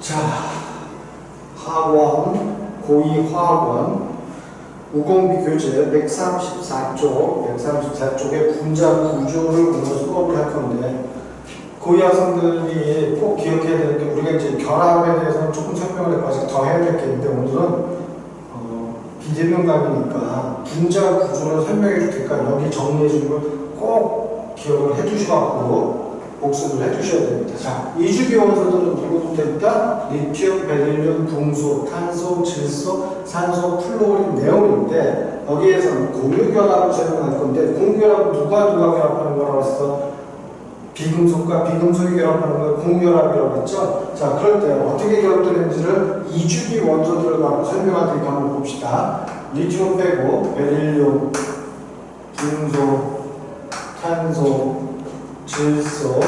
자, 학원, 고2 화학원, 우공비 교재 134쪽의 분자 구조를 보면서 수업을 할 건데, 고2 학생들이 꼭 기억해야 되는 게, 우리가 이제 결합에 대해서는 조금 설명을 아직 더 해야 될 게 있는데, 오늘은 비대면감이니까 분자 구조를 설명해 줄 테니까 여기 정리해 주는 걸 꼭 기억을 해 주셔갖고 복습을 해 주셔야 됩니다. 자, 이주기 원소들은 누구도 되니까 리튬, 베릴륨, 붕소, 탄소, 질소, 산소, 플로린, 네온인데, 여기에서는 공유결합을 설명할 건데, 공유결합은 누가 결합하는 거라고 했어? 비금속과 비금속이 결합하는 걸 공유결합이라고 했죠? 자, 그럴 때 어떻게 결합되는지를 이주기 원소들을 갖고 설명할 테니까 한번 봅시다. 리튬 빼고 베릴륨, 붕소, 탄소, 질소,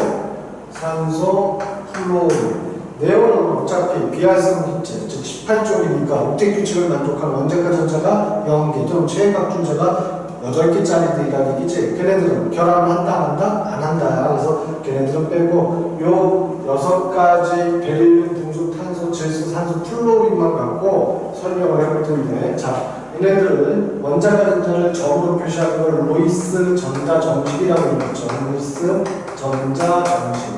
산소, 플로린. 네온은 어차피 비활성 기체, 즉 18쪽이니까 옥텟 규칙을 만족하는 원자과 전자가 0개 또는 최각균자가 8개짜리 얘기지. 걔네들은 결합을 한다, 안 한다? 안 한다. 그래서 걔네들은 빼고 요 6가지 베릴륨, 붕소, 탄소, 질소, 산소, 플로린만 갖고 설명을 해볼 텐데, 자, 얘네들은 원자과 전자를 점으로 표시하는 걸 로이스 전자 정식이라고 부르죠. 로이스 전자 정식.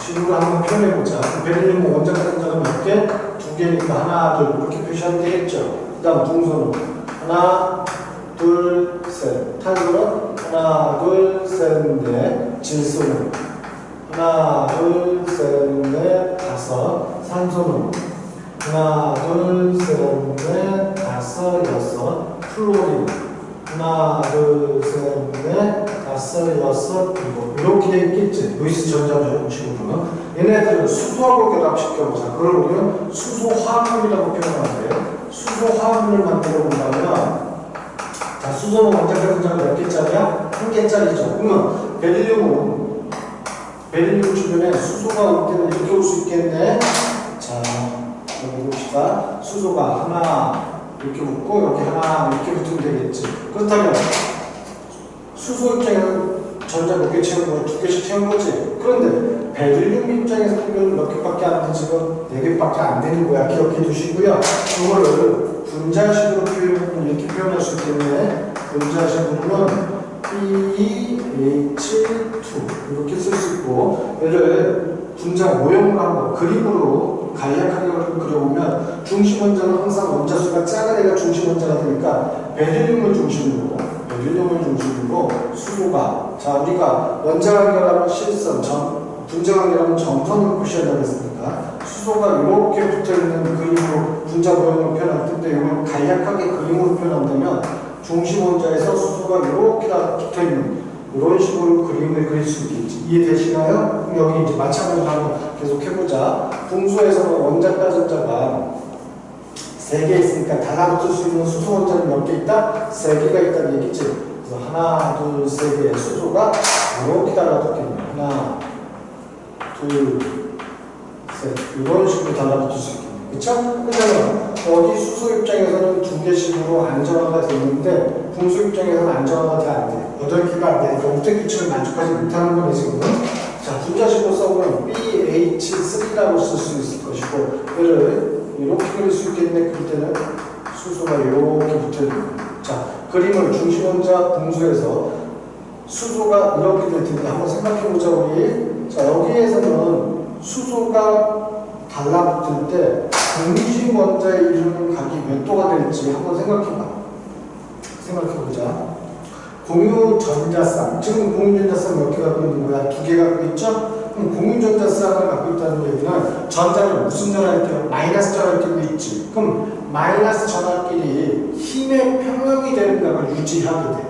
식으로 한번 표현해보자. 베릴륨은 원자과 전자가 몇 개? 2개니까 하나, 둘 이렇게 표시하면 되겠죠. 그 다음 붕소는 하나, 둘, 셋. 탄소는 하나, 둘, 셋, 넷. 질소는 하나, 둘, 셋, 넷, 다섯. 산소는 하나, 둘, 셋, 넷, 다섯, 여섯. 플로린 하나, 둘, 셋, 넷, 다섯, 여섯, 일곱. 이렇게 돼 있겠지. 로이스 전자 정식으로. 얘네들은 수소하고 결합시켜보자. 그걸 우리는 수소화합물이라고 표현하는데요. 수소화합물을 만들어 본다면, 자, 수소는 원자과 전자가 몇 개짜리야? 1개짜리죠. 그러면 베릴륨 주변에 수소가 올 때는 이렇게 올 수 있겠네. 자, 여기 봅시다. 수소가 하나 이렇게 붙고 여기 하나 이렇게 붙으면 되겠지. 그렇다면 수소 입장에서는 전자 몇 개 채운 거야? 2개씩 채운 거지. 그런데 베릴륨 입장에서 보면 몇 개밖에 안 되지. 4개밖에 안 되는 거야. 기억해 두시고요. 이거를 분자식으로 이렇게 표현할 수 있겠네. 분자식으로는 BeH2 이렇게 쓸 수 있고, 얘를 분자 모형으로 한번 그림으로 간략하게 그려보면, 중심 원자는 항상 원자 수가 작은 애가 중심 원자가 되니까 베릴륨을 중심으로 수소가, 자, 우리가 원자 관계라면 실선, 분자 관계라면 점선으로 표시한다고 했으니까 수소가 이렇게 붙어있는 그림으로 분자 모형으로 표현할 텐데, 이걸 간략하게 그림으로 표현한다면 중심 원자에서 수소가 이렇게 다 붙어있는 이런 식으로 그림을 그릴 수 있겠지. 이해되시나요? 그럼 여기 이제 마찬가지로 한번 계속 해보자. 붕소에서는 원자과 전자가 3개 있으니까 달라붙을 수 있는 수소 원자는 몇 개 있다? 3개가 있다는 얘기지. 그래서 하나, 둘, 3개의 수소가 이렇게 달라붙겠네. 하나, 둘, 셋. 이런 식으로 달라붙을 수 있겠네. 그쵸? 그러면 여기 수소 입장에서는 2개씩으로 안정화가 되는데, 붕소 입장에서는 안정화가 돼 안 돼. 8개가 안 되니까 옥텟 규칙을 만족하지 못하는 거네, 지금은. 자, 분자식으로 써보면 BH3라고 쓸 수 있을 것이고, 얘를 이렇게 그릴 수 있겠네. 그럴 때는 수소가 이렇게 붙어있는 거예요. 자, 그림을 중심 원자 붕소에서 수소가 이렇게 될 텐데 한번 생각해보자, 우리. 자, 여기에서는 수소가 달라붙을 때 중심 원자에 이르는 각이 몇 도가 될지 한번 생각해보자. 공유전자쌍. 지금 공유전자쌍 몇 개 갖고 있는 거야? 2개 갖고 있죠? 그럼 공유전자쌍을 갖고 있다는 얘기는 전자는 무슨 전화일게요? 마이너스 전화일끼리 있지. 그럼 마이너스 전화끼리 힘의 평형이 되는 각을 유지하게 돼.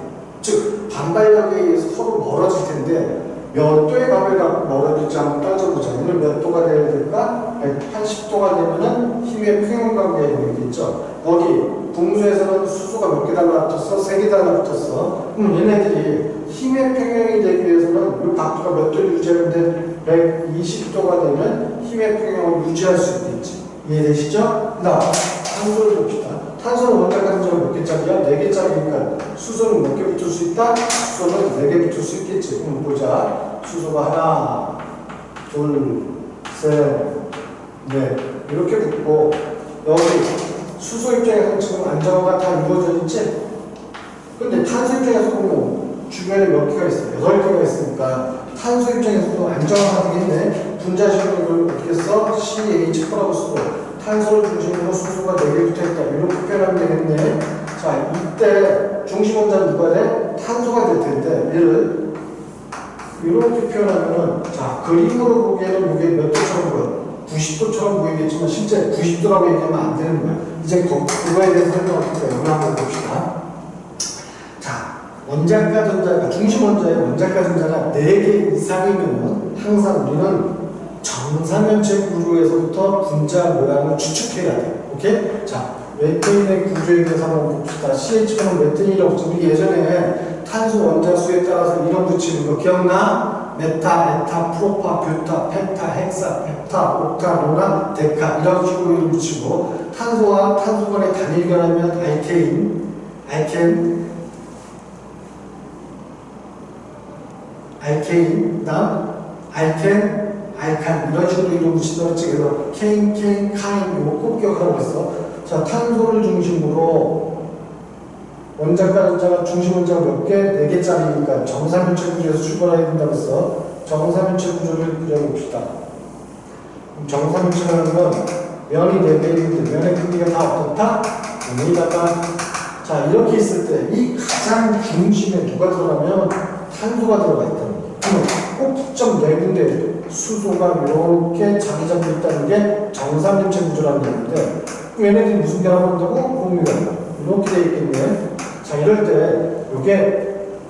즉, 반발력에 의해서 서로 멀어질 텐데, 몇 도의 값을 갖고 멀어질지 한번 따져보자. 얘는 몇 도가 돼야 될까? 180도가 되면은 힘의 평형 관계가 되겠죠. 여기 붕소에서는 수소가 몇 개 달라붙었어? 3개 달라붙었어. 얘네들이 힘의 평형이 되기 위해서는 이 각도가 몇 도를 유지하는데 120도가 되면 힘의 평형을 유지할 수 있겠지. 이해되시죠? 그 다음 탄소를 봅시다. 탄소는 원자과 전자가 몇 개짜리야? 4개짜리니까 수소는 몇 개 붙을 수 있다? 수소는 4개 붙을 수 있겠지. 그럼 보자. 수소가 하나, 둘, 셋, 넷 이렇게 붙고 여기 수소 입장에서 지금 안정화가 다 이루어져 있지? 근데 탄소 입장에서 보면 주변에 몇 개가 있어요? 8개가 있으니까 탄소 입장에서도 안정화가 되겠네. 분자식으로 이걸 어떻게 써? CH4라고 쓰고 탄소를 중심으로 수소가 4개 붙어있다. 이렇게 표현하면 되겠네. 자, 이때 중심원자는 누가 돼? 탄소가 될 텐데 얘를 이렇게 표현하면은 자, 그림으로 보기에는 이게 몇 도처럼 보여? 90도처럼 보이겠지만 실제 90도라고 얘기하면 안 되는 거야. 이제 그거에 대해서 설명할 테니까 여기 한번 봅시다. 자, 원자가 전자가 중심 원자의 원자가 전자가 4개 이상이면 항상 우리는 정사면체 구조에서부터 분자 모양을 추측해야 돼. 오케이? 자, 메테인의 구조에 대해서 한번 봅시다. CH는 메테인이라고 했죠. 우리 예전에 탄소 원자 수에 따라서 이름 붙이는 거 기억나? 메타, 에타, 프로파, 뷰타, 펜타, 헥사, 펩타, 옥타, 노나, 데카 이런 식으로 이름 붙이고 탄소와 탄소 간의 단일 결합이면 알케인, 그다음 알칸 이런 식으로 이름 붙인다고 했지. 그래서 케인, 카인 이거 꼭 기억하라고 했어. 자, 탄소를 중심으로 원자과 전자가 중심 원자가 몇 개? 4개짜리니까 정사면체 구조에서 출발해야 된다고 했어. 정사면체 구조를 그려봅시다. 정사면체라는 건 면이 4개인데 면의 크기가 다 어떻다? 면에다가 자, 이렇게 있을 때 이 가장 중심에 누가 들어가면 탄소가 들어가 있다는 거예요. 그러면 꼭점 내군데 수소가 이렇게 자리 잡고 있다는 게 정사면체 구조라는 얘기인데 얘네들이 무슨 결합을 한다고? 공유결합. 이렇게 돼 있겠네. 자, 이럴 때 이게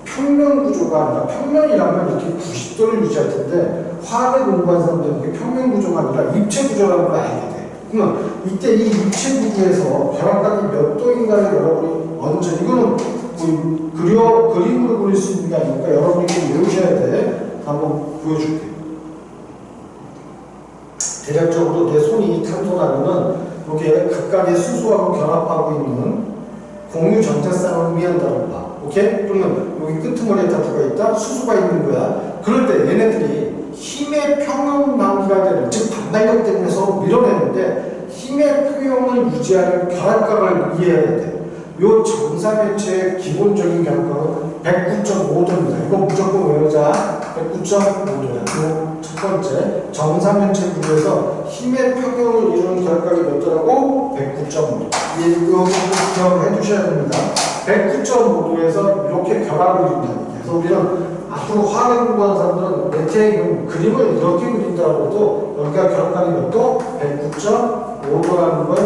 평면 구조가 아니라 평면이라면 이렇게 90도를 유지할 텐데 화학을 공부한 사람들은 이게 평면 구조가 아니라 입체 구조라는 걸 알게 돼. 그러면 이때 이 입체 구조에서 결합각이 몇 도인가를 여러분이 언제 이거는 그림으로 그릴 수 있는 게 아니니까 여러분이 외우셔야 돼. 한번 보여줄게. 대략적으로 내 손이 탄소라면은 이렇게 각각의 수소하고 결합하고 있는 공유 전자쌍을 의미한다고 봐. 오케이? 그러면 여기 끄트머리에 다 누가 있다? 수소가 있는 거야. 그럴 때 얘네들이 힘의 평형 관계가 되는, 즉 반발력 때문에 서로 밀어내는데 힘의 평형을 유지하는 결합각을 이해해야 돼. 요 정사면체의 기본적인 결합각은 109.5도입니다. 이거 무조건 외우자. 109.5도야. 첫 번째, 정사면체 구조에서 힘의 평형을 이루는 결합각이 몇 도라고? 109.5도. 이거 기억을 해두셔야 됩니다. 109.5도에서 이렇게 결합을 이룬다는 얘기예요. 그래서 우리는 앞으로 화학을 공부하는 사람들은 메테인 그림을 이렇게 그린다고 해도 여기가 결합각이 몇 도? 109.5도라는 걸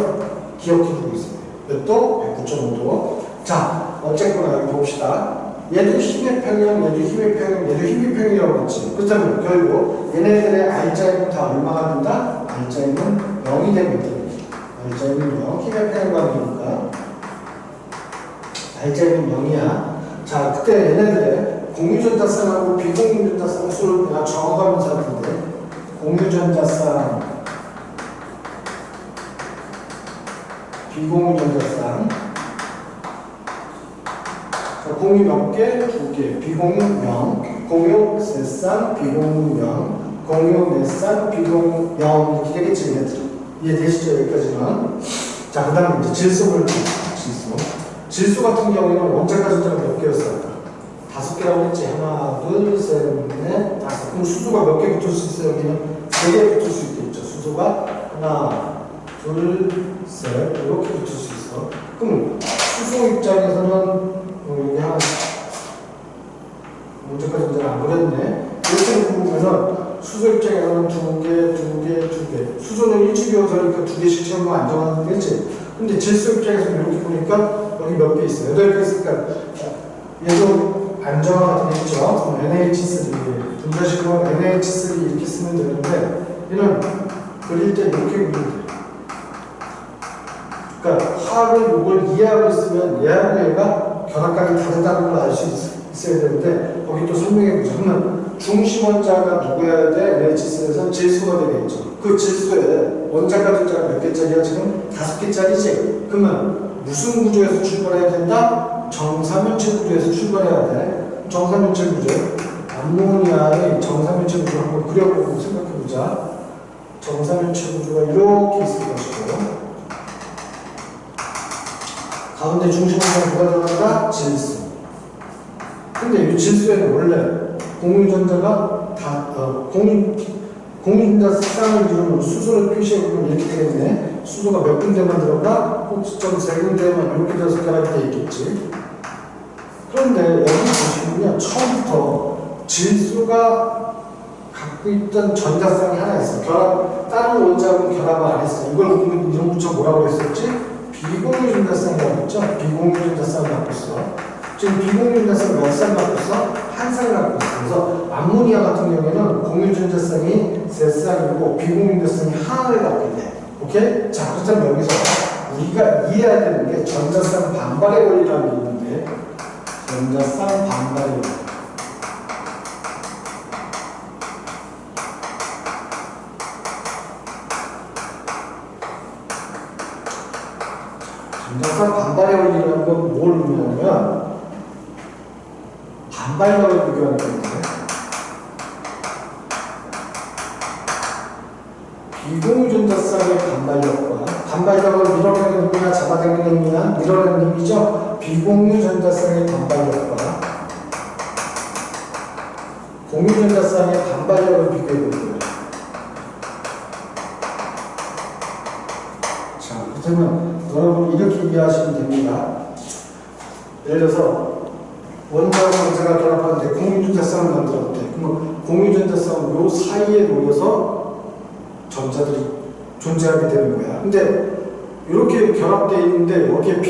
기억해 두고 있습니다. 몇 도? 109.5도. 자, 어쨌거나 여기 봅시다. 얘도 힘의 평형, 얘도 힘의 평형, 얘도 힘의 평형이라고 했지. 그렇다면 결국 얘네들의 알자임은 다 얼마가 된다? 알자임은 0이 됩니다. 알자임은 0, 힘의 평형관계니까 알자임은 0이야. 자, 그때 얘네들의 공유전자쌍하고 비공유전자쌍 수를 내가 적어가면서 할 텐데 공유전자쌍, 비공유전자쌍. 자, 공유 몇 개? 2개. 비공유 0. 공유 3쌍, 비공유 0. 공유 4쌍, 비공유 0. 이렇게 되겠지, 얘네들. 이해되시죠? 여기까지는. 자, 그 다음에 이제 질소 볼 질소. 질소 같은 경우에는 원자과 전자가 몇 개였어요? 5개라고 했지. 하나, 둘, 셋, 넷, 다섯. 그럼 수소가 몇 개 붙을 수 있어요? 여기는 3개 붙을 수 있겠죠. 수소가 하나, 둘, 셋. 이렇게 붙을 수 있어. 그럼 수소 입장에서는 여기 하나, 원자과 전자가 안 그렸네. 이렇게 보면은 수소 입장에서는 2개, 2개, 2개. 수소는 일치기호설이니까 2개씩 채우면 안정화는 되겠지. 근데 질소 입장에서 이렇게 보니까 여기 몇 개 있어요? 8개 있으니까 얘도 안정화가 되겠죠. NH3 분자식으로 NH3 이렇게 쓰면 되는데 얘는 그릴 때 이렇게 그리면 돼요. 그러니까 화학을 이걸 이해하고 있으면 얘하고 얘가 결합각이 다르다는 걸 알 수 있어야 되는데 거기 또 설명해 보자. 그러면 중심 원자가 누구여야 돼? NH3에서 질소가 되겠죠. 그 질소에 원자과 전자가 몇 개짜리야? 지금 5개짜리지? 그러면 무슨 구조에서 출발해야 된다? 정사면체 구조에서 출발해야 돼. 정사면체 구조. 암모니아의 정사면체 구조 한번 그려보고 생각해보자. 정사면체 구조가 이렇게 있을 것이고 가운데 중심원자 누가 들어간다? 질소. 근데 이 질소에는 원래 공유전자가 공유전자쌍을 이루는 수소를 표시해보면 이렇게 되겠네. 수소가 몇 군데만 들어가? 꼭지점 세 군데만 이렇게 돼서 결합이 되어 있겠지. 그런데 여기 보시면요, 처음부터 질소가 갖고 있던 전자쌍이 하나 있어. 다른 원자하고는 결합을 안 했어. 이걸 우리는 이름 붙여 뭐라고 했었지? 비공유 전자쌍이라고 했죠? 비공유 전자쌍을 갖고 있어. 지금 비공유 전자쌍 몇 쌍 갖고 있어? 한 쌍을 갖고 있어. 그래서 암모니아 같은 경우에는 공유 전자쌍이 세 쌍이고 비공유 전자쌍이 하나를 갖고 있네. 오케이? 자, 그렇다면 여기서 우리가 이해해야 되는 게 전자쌍 반발의 원리라는 게 있는데, 전자쌍 반발의 원리. 전자쌍 반발의 원리라는 건 뭘 의미하냐면 반발력을 비교하는 건데, 비공유 전자쌍의 반발력은 밀어내는 힘이나 잡아당기는 힘이나 밀어내는 힘이죠. 비공유 전자쌍의 반발력과 공유 전자쌍의 반발력을 비교해 볼게요. 자, 그렇다면 여러분 이렇게 이해하시면 됩니다. 예를 들어서 원자와 원자가 결합하는데 공유전자쌍을 만들었대. 그러면 공유전자쌍은 요 사이에 놓여서 전자들이 존재하게 되는 거야. 근데 이렇게 결합되어 있는데 여기에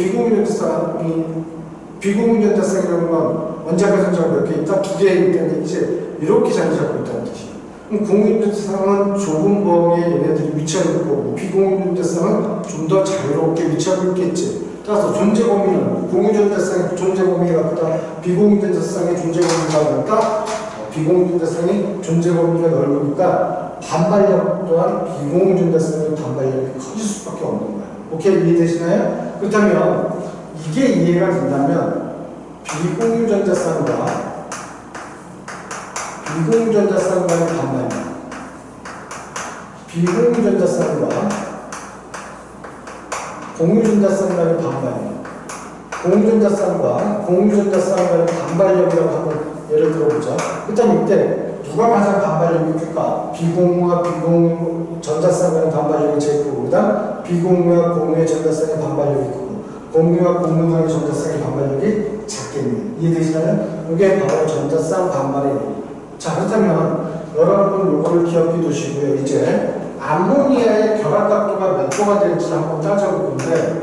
비공유전자쌍이라는 건 원자가 전자가 몇 개 있다? 두 개 있다는 얘기지. 이렇게 자리 잡고 있다는 뜻이야. 그럼 공유전자쌍은 좁은 범위에 얘네들이 위치하고 있고 비공유전자쌍은 좀 더 자유롭게 위치하고 있겠지. 따라서 존재 범위는 공유전자쌍의 존재 범위가 크다, 비공유전자쌍의 존재 범위가 넓다. 비공유전자쌍의 존재 범위가 넓으니까 반발력 또한 비공유전자쌍의 반발력이 커질 수밖에 없는 거야. 오케이? 이해되시나요? 그렇다면 이게 이해가 된다면 비공유전자쌍과의 반발력, 비공유전자쌍과 공유전자쌍과의 반발력, 공유전자쌍과 공유전자쌍과의 반발력이라고 한번 예를 들어보자. 일단 이때 누가 가장 반발력이 클까? 비공유와 비공유 전자쌍과의 반발력이 제일 크고, 그다음 비공유와 공유의 전자쌍의 반발력이 크고, 공유와 공유의 전자쌍의 반발력이 작겠네. 이해되시나요? 이게 바로 전자쌍 반발이에요. 자, 그렇다면 여러분 요거를 기억해 두시고요. 이제 암모니아의 결합 각도가 몇 도가 될지 한번 따져볼 건데,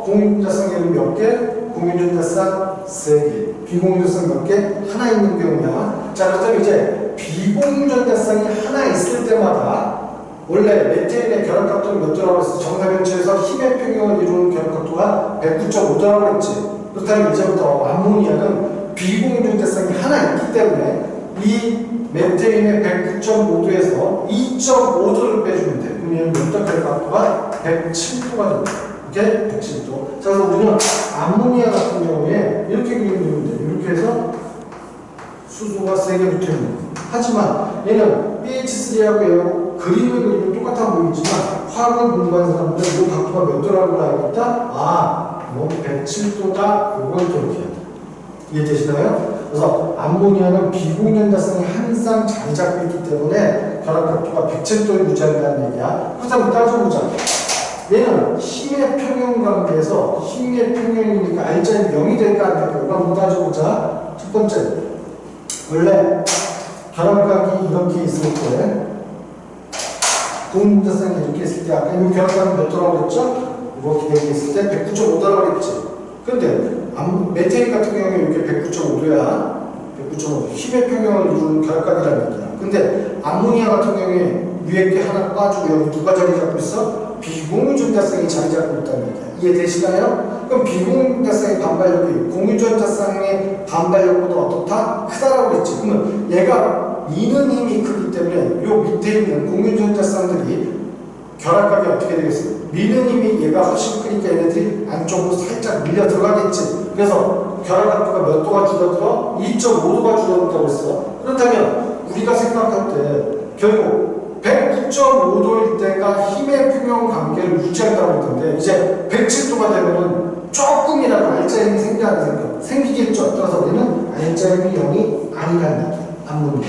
공유전자쌍이 몇 개? 공유전자쌍 3개. 비공유전자쌍 몇 개? 하나 있는 경우야. 자, 그렇다면 이제 비공유전자쌍이 하나 있을 때마다 원래 메테인의 결합 각도는 몇 도라고 했어? 정사면체에서 힘의 평형을 이루는 결합 각도가 109.5도라고 했지. 그렇다면 이제부터 암모니아는 비공유전자쌍이 하나 있기 때문에 이 메테인의 109.5도에서 2.5도를 빼주면 돼. 그럼 얘는 몇 도 결합 각도가 107도가 됩니다. 오케이? 107도. 자, 그래서 우리는 암모니아 같은 경우에 이렇게 그리면 돼. 이렇게 해서 수소가 3개 붙어 있는 거. 하지만 얘는 BH3하고 얘하고 그림을 그리면 똑같아 보이지만 화학을 공부한 사람들은 이 각도가 몇 도라고 알겠다? 뭐 107도다. 이걸 기억해야 돼. 이해되시나요? 그래서 암모니아는 비공유전자쌍이 항상 자리 잡고 있기 때문에 결합 각도가 107도를 유지한다는 얘기야. 그렇다면 따져보자. 얘는 힘의 평형 관계에서 힘의 평형이니까 R자는 0이 될까 안 될까? 이거 한번 따져보자. 첫 번째, 원래 결합각이 이렇게 있을 때, 공유전자쌍이 이렇게 있을 때, 아까 이 결합각이 몇 도라고 그랬죠? 이렇게 되어 있을 때 109.5도라고 그랬지. 근데 메테인 같은 경우에 이렇게 109.5도야. 109.5도. 힘의 평형을 이루는 결합각이라는 얘기야. 근데 암모니아 같은 경우에 위에 게 하나 빠지고 여기 누가 자리 잡고 있어? 비공유전자쌍이 자리 잡고 있다는 얘기야. 이해되시나요? 그럼 비공유전자쌍의 반발력이 공유전자쌍의 반발력보다 어떻다? 크다라고 했지. 그러면 얘가 미는 힘이 크기 때문에 요 밑에 있는 공유전자쌍들이 결합각이 어떻게 되겠어요? 미는 힘이 얘가 훨씬 크니까 얘네들이 안쪽으로 살짝 밀려 들어가겠지. 그래서 결합각도가 몇 도가 줄어들어? 2.5도가 줄어든다고 했어. 그렇다면 우리가 생각할 때 결국 109 109.5도일 때가 힘의 평형 관계를 유지한다고 했는데 이제 107도가 되면은 조금이라도 알짜 힘이 생겨 안 생겨? 생기겠죠. 따라서 우리는 알짜 힘이 0이 아니라는 얘기. 앞문이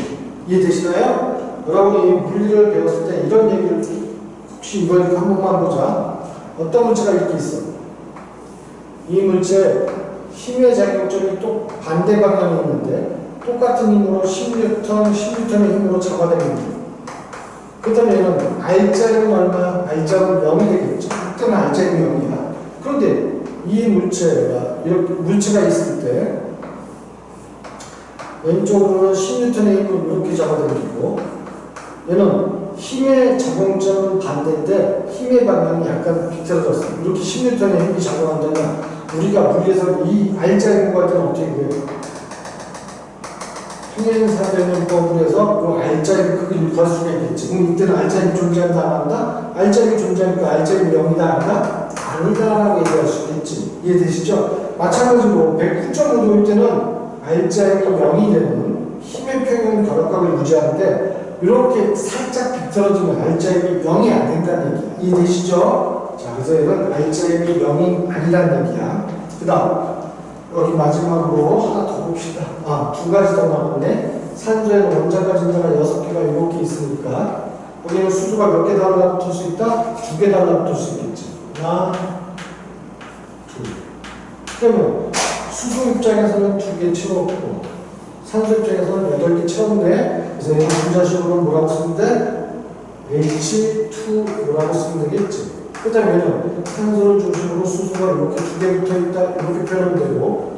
이해되시나요? 여러분이 물리를 배웠을 때 이런 얘기를 혹시 이거 한 번만 보자. 어떤 물체가 이렇게 있어. 이 물체 힘의 작용점이 또 반대 방향에 있는데 똑같은 힘으로 10N, 10N의 힘으로 잡아당깁니다. 그렇다면 얘는 알짜는 얼마야? 알짜는 0이 되겠죠. 그때는 알짜는 0이야. 그런데 이 물체가 이렇게 물체가 있을 때 왼쪽으로는 10N의 힘을 이렇게 잡아당기고 얘는 힘의 작용점은 반대인데 힘의 방향이 약간 비틀어졌어. 이렇게 10N의 힘이 작용한다면 우리가 물리에서 이 알짜의 힘과 때는 어떻게 돼요? 평행사변형법을 해서 그 알짜의 크기를 구할 수가 있겠지. 그럼 이때는 알짜의 존재한다 안 한다? 알짜의 존재하니까 알짜의 0이다 안 한다? 아니다라고 얘기할 수 있겠지. 이해되시죠? 마찬가지로 109.5도일 때는 알짜의 0이 되는 힘의 평형 결합각을 유지하는데 이렇게 살짝 비틀어지면 알짜의 0이 안 된다는 얘기야. 이해되시죠? 자, 그래서 이건 알짜의 0이 아니라는 얘기야. 그 다음 여기 마지막으로 하나 더 봅시다. 두 가지 더 남았네. 산소에는 원자가 진자가 6개가 이렇게 있으니까 여기는 수소가 몇 개 달라붙을 수 있다? 2개 달라붙을 수 있겠지. 하나, 둘. 그러면 수소 입장에서는 2개 채웠고 산소 입장에서는 8개 채웠네. 그래서 얘는 분자식으로 뭐라고 쓰면 돼? H2라고 쓰면 되겠지. 그 다음에는 산소를 중심으로 수소가 이렇게 2개 붙어 있다. 이렇게 표현되고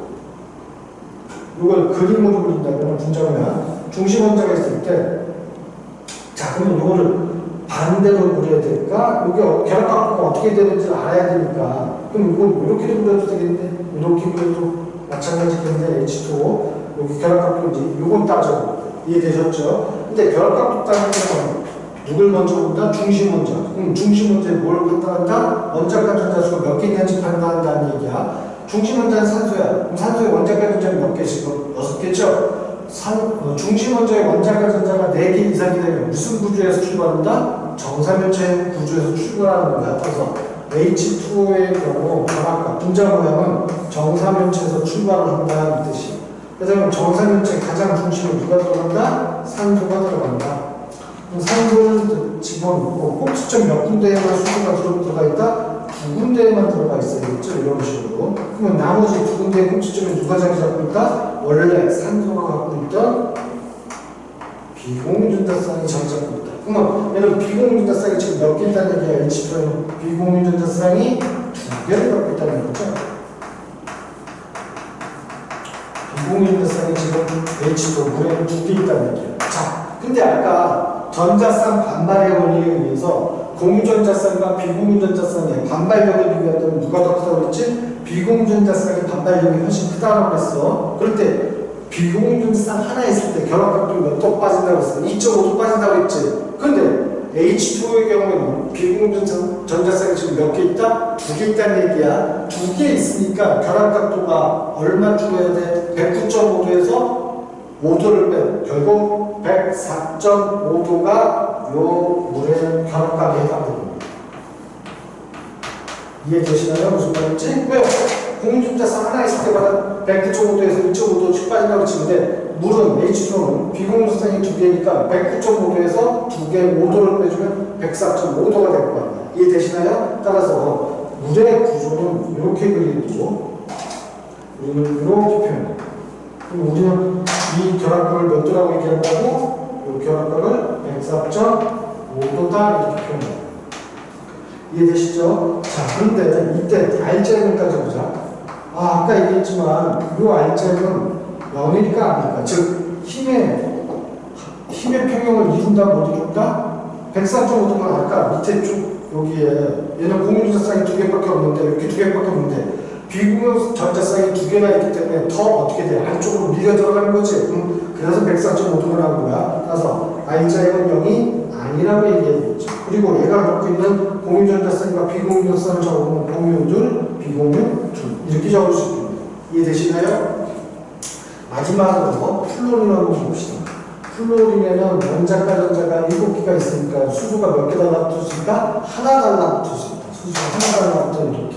이걸 그림으로 그린다면 분자면 중심 원자가 있을 때 자, 그러면 이거를 반대로 그려야 될까? 이게 결합각도가 어떻게 되는지 알아야 되니까 그럼 이거 이렇게도 그려도 되겠네. 이렇게 그려도 마찬가지겠네. H2O 여기 결합각도인지 이건 따져. 이해되셨죠? 근데 결합각도 따지는 건 누굴 먼저 본다? 중심 원자. 중심 원자에 뭘 판단한다? 원자가 전자수가 몇 개 있는지 판단한다는 얘기야. 중심 원자는 산소야. 그럼 산소의 원자가 전자는 몇 개씩? 6개죠? 중심 원자의 원자가 전자가 4개 이상이 되면 무슨 구조에서 출발한다? 정사면체 구조에서 출발하는 거야. 그래서 H2O의 경우 결합각 분자 모양은 정사면체에서 출발을 한다는 뜻이. 그래서 정사면체 가장 중심에 누가 들어간다? 산소가 들어간다. 산소를 집어넣고 꼭지점 몇 군데에만 수소가 들어가 있다? 2군데에만 들어가 있어야겠죠? 이런 식으로. 그러면 나머지 2군데의 꼭지점에 누가 자리 잡고 있다? 원래 산소가 갖고 있던 비공유전자쌍이 자리 잡고 있다. 그러면 얘는 비공유전자쌍이 지금 몇 개 있다는 얘기야? H2는 비공유전자쌍이 2개를 갖고 있다는 거죠. 비공유전자쌍이 지금 H2 물에는 2개 있다는 얘기야. 자, 근데 아까 전자쌍 반발의 원리에 의해서 공유전자쌍과 비공유전자쌍의 반발력을 비교했더니 누가 더 크다고 그랬지? 비공유전자쌍의 반발력이 훨씬 크다고 그랬어. 그럴 때 비공유전자쌍 하나 있을 때 결합각도가 몇 도 빠진다고 했어? 2.5도 빠진다고 했지. 근데 H2O의 경우에는 비공유전자쌍이 지금 몇 개 있다? 2개 있다는 얘기야. 2개 있으니까 결합각도가 얼마 줄여야 돼? 109.5도에서 5도를 빼. 결국 104.5도가 요 물의 결합각에 해당됩니다. 이해되시나요? 무슨 말인지? 왜요? 공유전자쌍 하나 있을 때마다 109.5도에서 2.5도 빠진다고 치는데 물은 H2O는 비공유전자쌍이 2개니까 109.5도에서 2개 5도를 빼주면 104.5도가 될 거 아니에요. 이해되시나요? 따라서 물의 구조는 이렇게 그리고 우리는 이렇게 표현해요. 그럼 우리는 이 결합각을 몇 도라고 얘기한다고? 이 결합각을 104.5도다 이렇게 표현해요. 이해되시죠? 자, 그런데 이때 알짜임을 따져보자. 아까 얘기했지만 이 알짜임은 0일까 아닐까? 즉 힘의 평형을 이룬다 못 이룬다? 104.5도가 아까 밑에 쭉 여기에 얘는 공유전자쌍이 2개밖에 없는데 이렇게 2개밖에 없는데 비공유전자쌍이 2개나 있기 때문에 더 어떻게 돼? 안쪽으로 밀려 들어가는 거지. 그래서 104.5도가 나온 거야. 따라서 알짜임은 0이 아니라고 얘기해야겠죠. 그리고 얘가 갖고 있는 공유전자쌍과 비공유전자쌍을 적으면 공유둘, 비공유둘 이렇게 적을 수 있습니다. 이해되시나요? 마지막으로 플로린을 한번 봅시다. 플로린에는 원자과 전자가 7개가 있으니까 수소가 몇 개 달라붙을 수 있을까? 하나 달라붙을 수 있다. 수소가 하나 달라붙어 이렇게.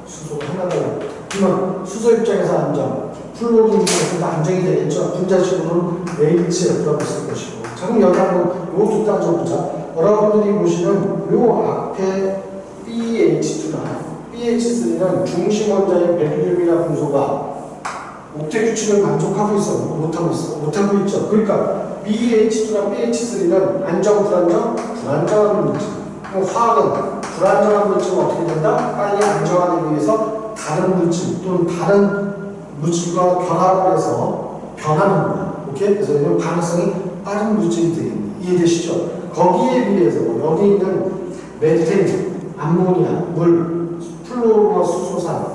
수소가 하나 달라붙어. 그러면 수소 입장에서 안정. 플로린 입장에서도 안정이 되겠죠. 분자식으로는 HF라고 쓸 것이고. 자, 그럼 여기 한번 요것도 따져보자. 여러분들이 보시는 요 앞에 BH2나 BH3는 중심 원자인 베릴륨이나 금소가 옥텟 규칙을 만족하고 있어? 못하고 있어? 못하고 있죠. 그러니까 BH2나 BH3는 안정, 불안정? 불안정한 물질. 그럼 화학은 불안정한 물질은 어떻게 된다? 빨리 안정하기 위해서 다른 물질 또는 다른 물질과 결합을 해서 변하는 거야. 오케이? 그래서 이런 반응성이 빠른 물질이 되겠네. 이해되시죠? 거기에 비해서 여기 있는 메테인, 암모니아, 물, 플로로와 수소산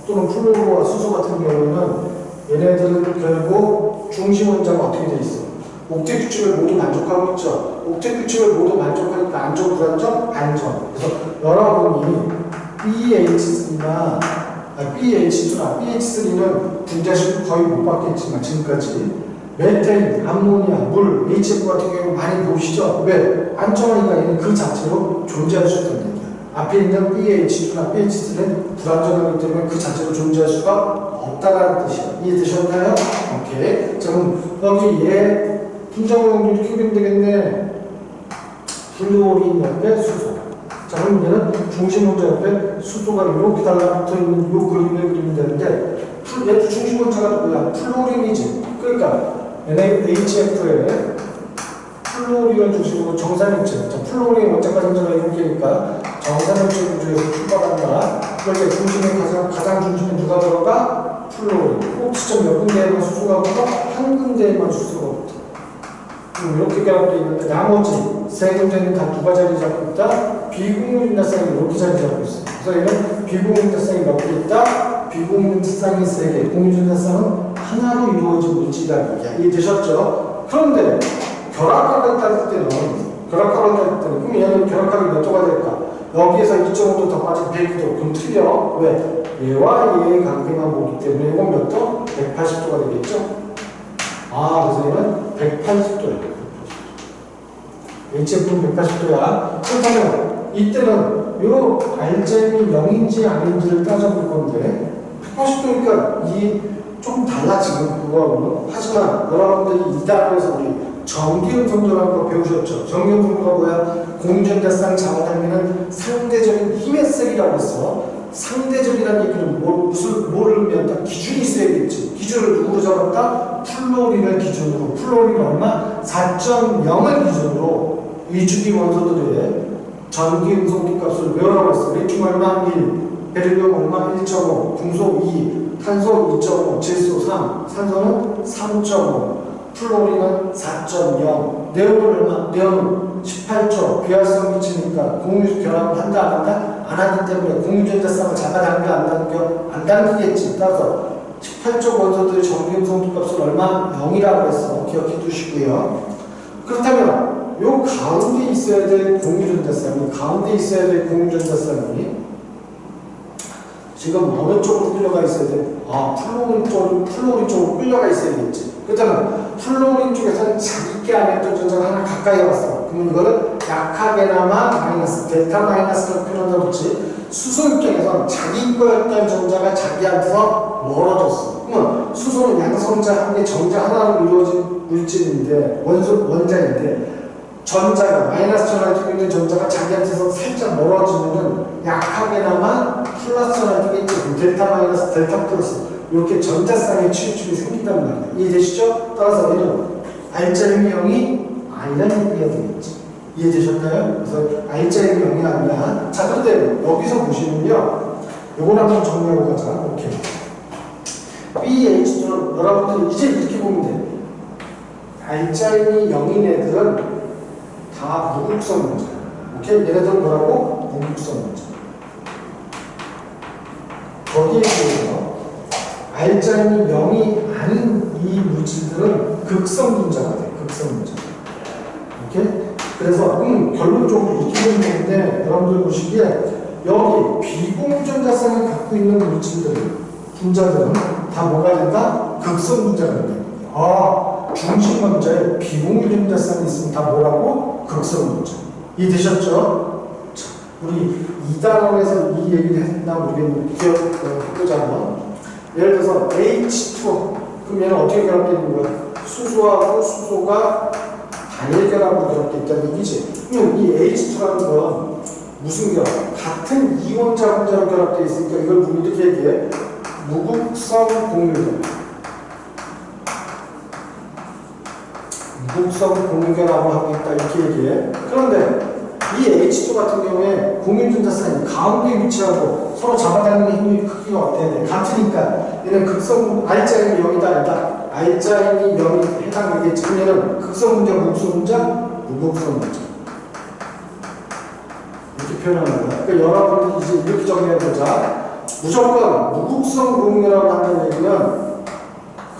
또는 플로로와 수소 같은 경우는 얘네들은 결국 중심 원자가 어떻게 돼 있어? 옥텟 규칙을 모두 만족하고 있죠. 옥텟 규칙을 모두 만족하니까 안정, 불안정, 안정. 그래서 여러분이 BH3나 BH3는 분자식을 거의 못 봤겠지만 지금까지 메테인, 암모니아, 물, HF 같은 경우 많이 보시죠? 왜? 안정하니까 얘는 그 자체로 존재할 수 있다는 얘기야. 앞에 있는 BH2나 BH3는 불안정하기 때문에 그 자체로 존재할 수가 없다는 뜻이야. 이해되셨나요? 오케이. 자, 그럼 여기 얘 분자모형도 이렇게 그리면 되겠네. 플로린 옆에 수소. 자, 그럼 얘는 중심 원자 옆에 수소가 이렇게 달라붙어 있는 요 그림을 그리면 되는데, 얘도 중심 원자가 뭐야? 플로린이지. 그러니까 NaHF에 플로린을 중심으로 정산일체. 자, 플로린 원자과 전자가 이렇게니까 정산일체 구조에서 출발한다. 그런데 중심에 가장 중심에 누가 들어가? 플로린. 꼭 지점 몇 군데에만 수소가 붙어? 한 군데에만 수소가 붙어. 이렇게 결합되어 있는데 나머지 세 군데는 다 누가 자리 잡고 있다? 비공유인자쌍이 이렇게 자리 잡고 있어요. 그래서 얘는 비공유인자쌍이 몇 개 있다? 비공유인자쌍이 3개, 공유인자쌍은 하나로 이루어진 물질이라는 얘기야. 이해되셨죠? 그런데 결합각을 따질 때는 그럼 얘는 결합각이 몇 도가 될까? 여기에서 2.5도 더 빠진 100도. 그럼 틀려. 왜? 얘와 얘의 관계만 보기 때문에 이건 몇 도? 180도가 되겠죠? 그래서 얘는 180도야. HF는 180도야. 그렇다면 이때는 요 알제미 0인지 아닌지를 따져볼 건데 180도니까 이 좀 달라 지금 그거하고는. 하지만 여러분들이 이 단어에서 우리 전기음성조라는 거 배우셨죠? 전기음성조가 뭐야? 공전자쌍 잡아당기는 상대적인 힘의 세기라고 했어. 상대적이라는 얘기는 뭐를 의미한다? 기준이 있어야겠지. 기준을 누구로 잡았다? 플로린을 기준으로. 플로린 얼마? 4.0을 기준으로 이 주기 원소들의 전기 음성기 값을 외우라고 했어. 리튬 얼마? 1, 베릴륨 얼마? 1.5, 금속 2, 탄소 2.5, 질소 3, 산소는 3.5, 플로린은 4.0, 네온은 얼마? 네온은 18초, 비활성 미치니까 공유 결합을 한다 안 한다? 안 하기 때문에 공유전자쌍을 잡아당겨 안 당겨? 안 당기겠지. 따라서 18초 원소들의 전기음성기 값은 얼마? 0이라고 했어. 기억해 두시고요. 그렇다면 요 가운데 있어야 될 공유전자쌍이 지금 어느 쪽으로 끌려가 있어야 돼? 플로린 쪽으로 끌려가 있어야겠지. 그렇다면 플로린 쪽에서는 자기 게 안에 있던 전자가 하나 가까이 왔어. 그러면 이거를 약하게나마 마이너스, 델타 마이너스로 표현한다고 했지. 수소 입장에서는 자기 거였던 전자가 자기한테서 멀어졌어. 그러면 수소는 양성자 한 개, 정자 하나로 이루어진 물질인데, 원자인데, 전자가, 마이너스 전화를 띠고 있는 전자가 자기한테서 살짝 멀어지면은 약하게나마 플러스 전화를 띠고 있는 델타 마이너스, 델타 플러스 이렇게 전자쌍의 취입축이 생긴단 말이야. 이해되시죠? 따라서 얘는 알제미 0이 아니라는 얘기가 되겠지. 이해되셨나요? 그래서 알제미 0이 아니라. 자, 그런데 여기서 보시면요. 요걸 한번 정리하고 가자. 오케이. BH2는 여러분들 이제 이렇게 보면 돼. 알제미 0인 애들은 다 무극성 문제야. 오케이? 얘네들은 뭐라고? 무극성 문제. 거기에 비해서 알제미 0이 아닌 이 물질들은 극성 분자가 돼. 극성 분자. 오케이? 그래서 결론적으로 이렇게 보면 되는데 여러분들 보시기에 여기 비공전자성을 갖고 있는 물질들, 분자들은 다 뭐가 된다? 극성 분자가 된다. 중심 원자에 비공유 전자쌍이 있으면 다 뭐라고? 극성 문자. 이해되셨죠? 자, 우리 2단원에서 이 얘기를 했나 모르겠는데 기억해보자 한번. 예를 들어서 H2 그럼 얘는 어떻게 결합되어 있는 거야? 수소하고 수소가 단일 결합으로 결합되어 있다는 얘기지. 그럼 이 H2라는 건 무슨 결합? 같은 이원자 분자로 결합되어 있으니까 이걸 우리 이렇게 얘기해. 무극성 공유결합. 무극성 공유결합을 하고 있다 이렇게 얘기해. 그런데 이 H2 같은 경우에 공유전자쌍이 가운데 위치하고 서로 잡아당기는 힘의 크기가 어때야 돼? 같으니까 얘는 극성 R자임이 0이다 아니다. R자임이 0이 해당되겠지. 그럼 얘는 극성 분자, 무극성 분자, 무극성 분자. 이렇게 표현하는 거야. 그러니까 여러분들 이제 이렇게 정리해보자. 무조건 무극성 공유라고 한다는 얘기는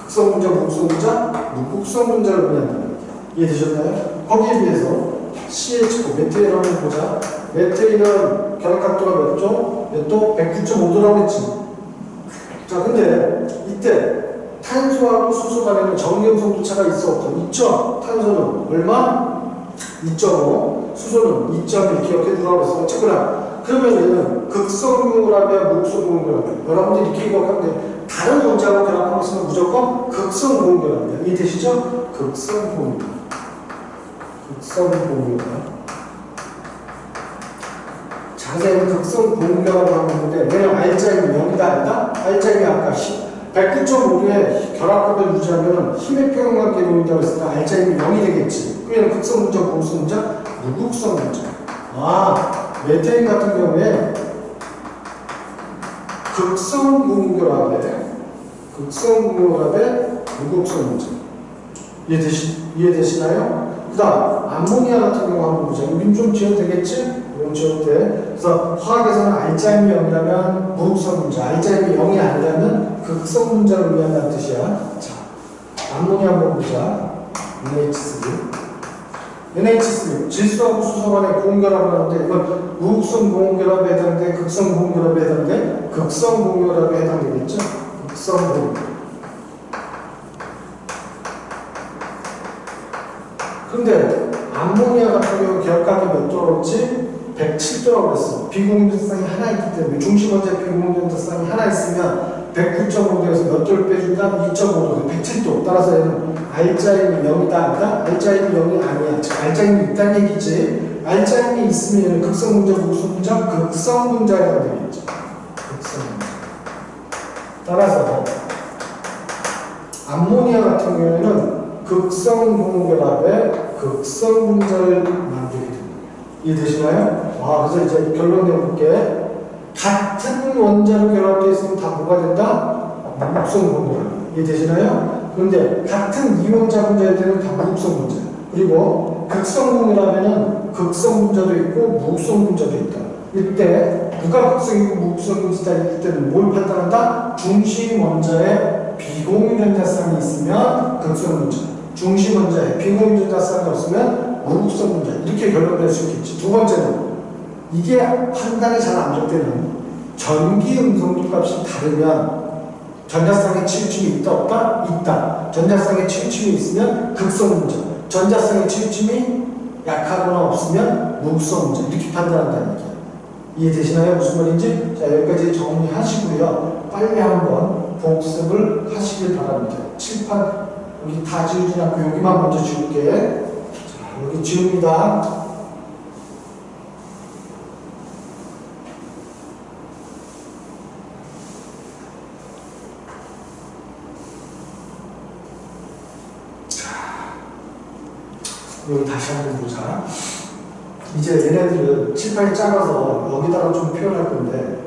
극성 분자, 무극성 분자, 무극성 분자를 의미한다는 얘기야. 이해되셨나요? 거기에 비해서 CH9 메테일 한번 보자. 메테일은 결합각도가 몇 도? 몇 도? 109.5도라고 했지. 자, 근데 이때 탄소하고 수소 간에는 정리음성 도차가 있어 없어? 있죠? 탄소는 얼마? 2.5, 수소는 2.1 기억해 두라고 그랬어. 어쨌거나 그러면 얘는 극성공유랍이야, 무극성공유랍이야. 여러분들이 이렇게 기억하면 돼. 다른 원자하고 결합하고 있으면 무조건 극성공유랍이야. 이해되시죠? 극성공유. 극성공유랍. 자세히 극성공유라고 하고 있는데 왜냐면 R자임이 0이다 아니다? R자임이 아까 109.5도에 결합각을 유지하면 힘의 평형관계 이론이라고 했으니까 R자임이 0이 되겠지. 그러면 극성 문자, 무극성 문자, 무극성 문자. 아, 메테인 같은 경우에 극성 공유결합에 무극성 문자. 이해되시나요? 그 다음 암모니아 같은 경우 한번 보자. 여긴 좀 지어도 되겠지? 이건 지어도 돼. 그래서 화학에서는 R자임이 0이라면 무극성 문자, R자임이 0이 아니라면 극성 문자를 의미한다는 뜻이야. 자, 암모니아 한번 보자. NH3 질소하고 수소 간에 공결합을 하는데 이건 무극성 공결합에 해당돼? 극성 공결합에 해당돼? 극성 공결합에 해당되겠죠? 극성 공결합. 근데 암모니아 같은 경우 결합각이 몇 도였지? 107도라고 그랬어. 비공유전자쌍이 하나 있기 때문에 중심원자에 비공유전자쌍이 하나 있으면 109.5도에서 몇 도를 빼준다? 2.5도, 107도. 따라서 얘는 R자임이 0이다 아니다? R자임이 0이 아니야. 즉 R자임이 있다는 얘기지. R자임이 있으면 얘는 극성 분자, 무극성 분자, 극성 분자에 해당되겠죠. 극성 분자. 따라서 암모니아 같은 경우에는 극성 공결합에 극성 분자를 만들게 됩니다. 이해되시나요? 그래서 이제 결론 내볼게. 같은 원자로 결합되어 있으면 다 뭐가 된다? 무극성 분자. 이해되시나요? 그런데 같은 이원자 분자일 때는 다 무극성 분자. 그리고 극성 공결합에는 극성 분자도 있고 무극성 분자도 있다. 이때 누가 극성이고 무극성 분자일 때는 뭘 판단한다? 중심 원자에 비공유전자쌍이 있으면 극성 분자. 중심 원자에 비공유전자쌍이 없으면 무극성 분자. 이렇게 결론낼 수 있겠지. 두 번째는 이게 판단이 잘 안 될 때는 전기 음성도 값이 다르면 전자쌍의 치우침이 있다 없다? 있다. 전자쌍의 치우침이 있으면 극성 분자. 전자쌍의 치우침이 약하거나 없으면 무극성 분자. 이렇게 판단한다는 얘기야. 이해되시나요? 무슨 말인지? 자, 여기까지 정리하시고요. 빨리 한번 복습을 하시길 바랍니다. 칠판 여기 다 지우지 않고 여기만 먼저 지울게. 자, 여기 지웁니다. 여기 다시 한번 보자. 이제 얘네들은 칠판이 작아서 여기다가 좀 표현할 건데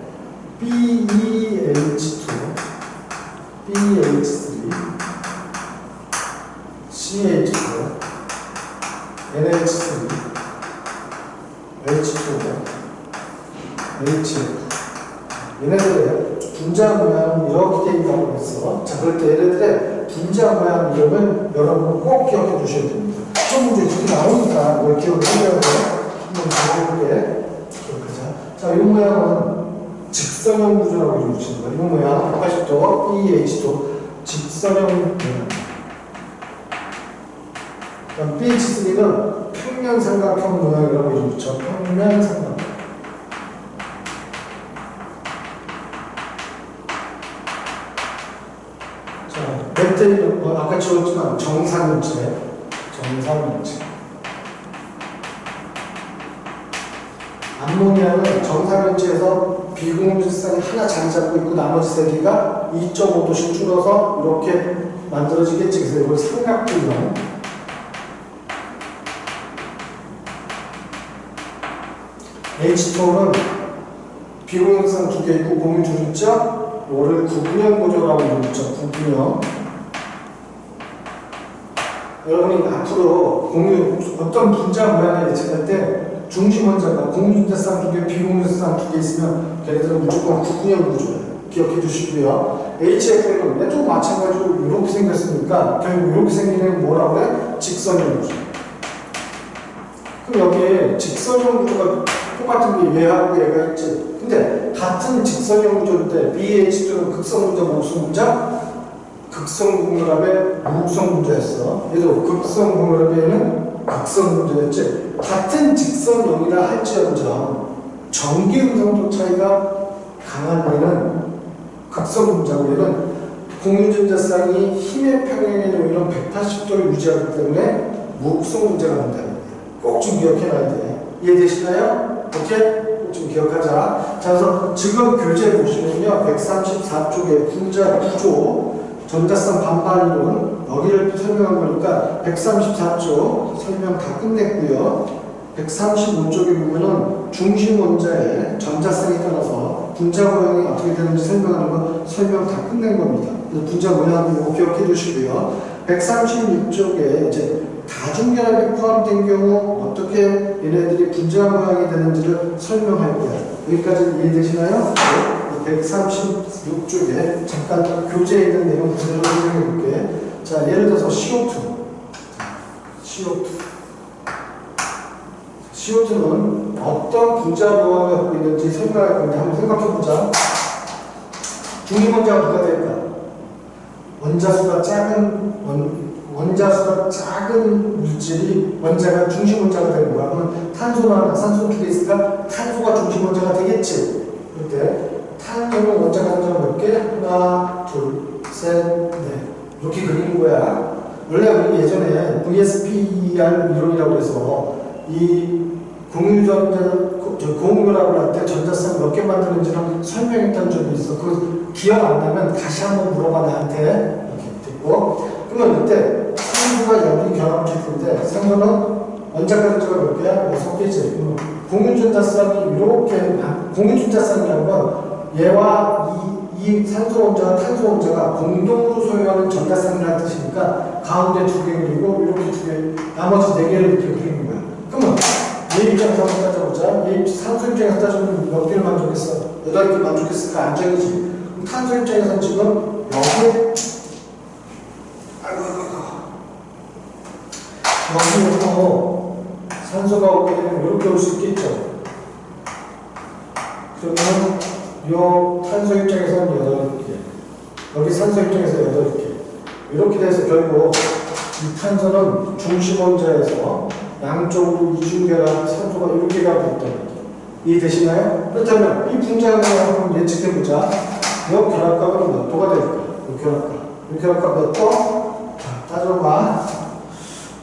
BeH2, BH3, CH2, NH3, H2O, HF. 얘네들의 분자 모양은 이렇게 되어 있다고 했어. 자, 그럴 때 얘네들의 분자 모양 이름은 여러분 꼭 기억해 주셔야 됩니다. 시험 문제 이렇게 나오니까 뭘 기억을 해야 돼. 한번 보여볼게. 기억하자. 자, 이 모양은 직선형 구조라고 이루어지는 거야. 이 모양 180도, BH2, 직선형 모양. 그럼 pH3는 평면삼각형 모양이라고 이름 붙여. 평면삼각형. 자, 멘테는 아까 지웠지만 정사면체. 암모니아는 정사면체에서 비공유질산이 하나 자리 잡고 있고 나머지 세 개가 2.5도씩 줄어서 이렇게 만들어지겠지. 그래서 이걸 삼각분형. H2는 비공유질산 두 개 있고 공유 둘 있죠? 이거를 구분형 구조라고 부르죠. 구분형. 여러분이 앞으로 공유 어떤 분자 모양을 예측할 때 중심 원자가 공유분자쌍 두 개, 비공유분자쌍 두 개 있으면 걔네들은 무조건 구분형 구조예요. 기억해 주시고요. HF는 얘도 마찬가지로 이렇게 생겼으니까 결국 이렇게 생긴 애는 뭐라고 해? 직선형 구조. 그럼 여기에 직선형 구조가 똑같은 게 얘하고 얘가 있지. 근데 같은 직선형 구조인데 BH2는 극성분자, 무극성분자? 극성분결합의 무극성분자였어. 얘도 극성분결합에는 극성분자였지. 같은 직선형이라 할지언정 전기 음성도 차이가 강한 얘는 극성분자고 얘는 공유전자쌍이 힘의 평행에 오히려 180도를 유지하기 때문에 무극성분자가 된다는 거예요. 꼭 좀 기억해놔야 돼. 이해되시나요? 오케이? 꼭 좀 기억하자. 자, 그래서 지금 교재 보시면요. 134쪽에 분자 구조, 전자쌍 반발이론 여기를 설명한 거니까 134쪽 설명 다 끝냈고요. 135쪽에 보면은 중심 원자의 전자쌍에 따라서 분자 모양이 어떻게 되는지 설명하는 거 설명 다 끝낸 겁니다. 그래서 분자 모양을 기억해 주시고요. 136쪽에 이제 다중결합이 포함된 경우 어떻게 얘네들이 분자 모양이 되는지를 설명할 거예요. 여기까지 이해되시나요? 네. 136쪽에 잠깐 교재에 있는 내용 그대로 설명해 볼게. 자, 예를 들어서 CO2는 어떤 분자 모양을 갖고 있는지 설명할 건데 한번 생각해 보자. 중심 원자가 누가 될까? 원자수가 작은 물질이 원자가 중심 원자가 되는 거야. 그러면 탄소나 하나, 산소 두 개 있으니까 탄소가 중심 원자가 되겠지. 그때 탄소는 원자가 몇 개? 하나, 둘, 셋, 넷. 이렇게 그리는 거야. 원래 우리 예전에 VSPR 이론이라고 해서 이 공유결합을 할 때 전자쌍 몇 개 만드는지는 설명했던 적이 있어. 그거 기억 안 나면 다시 한번 물어봐 나한테. 이렇게 됐고. 그러면 이때 산소가 여기 결합될 텐데 산소는 원자가 몇 개야? 6개지. 공유전자쌍이 이렇게 공유전자쌍이라는 건 얘와 이 산소 원자와 탄소 원자가 공동으로 소유하는 전자쌍이라는 뜻이니까 가운데 두 개 그리고 이렇게 두 개, 나머지 네 개를 이렇게 그리는 거야. 그러면 얘 입장에서 한번 따져보자. 얘 산소 입장에서 따지면 몇 개를 만족했어? 8개 만족했을까? 안정이지. 그럼 탄소 입장에서는 지금 여기에 여기에서 산소가 오게 되면 이렇게 올 수 있겠죠. 그러면 이 탄소 입장에서는 8개, 여기 산소 입장에서 8개. 이렇게 돼서 결국 이 탄소는 중심 원자에서 양쪽으로 이중결합 산소가 이렇게 가고 있다는 거죠. 이해되시나요? 그렇다면 이 분자를 한번 예측해보자. 이 결합값은 몇 도가 될까? 이 결합값 몇 도? 자, 따져봐.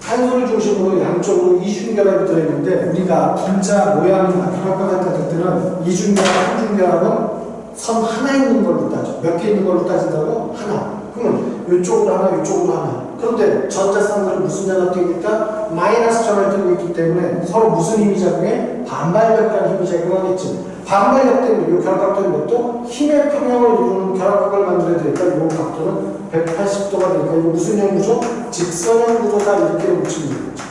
탄소를 중심으로 양쪽으로 이중결합이 들어있는데 우리가 분자 모양이나 결합값을 따질 때는 이중결합, 한중결합은 선 하나 있는 걸로 따져. 몇 개 있는 걸로 따진다고? 하나. 그러면 이쪽으로 하나, 이쪽으로 하나. 그런데 전자쌍들은 무슨 전압되니까 마이너스 전압되고 있기 때문에 서로 무슨 힘이 작용해? 반발력이라는 힘이 작용하겠지. 반발력 때문에 이 결합각도는 몇 도? 힘의 평형을 이루는 결합각을 만들어야 되니까 이 각도는 180도가 되니까 이거 무슨 형 구조? 직선형 구조다 이렇게 붙이는 거죠.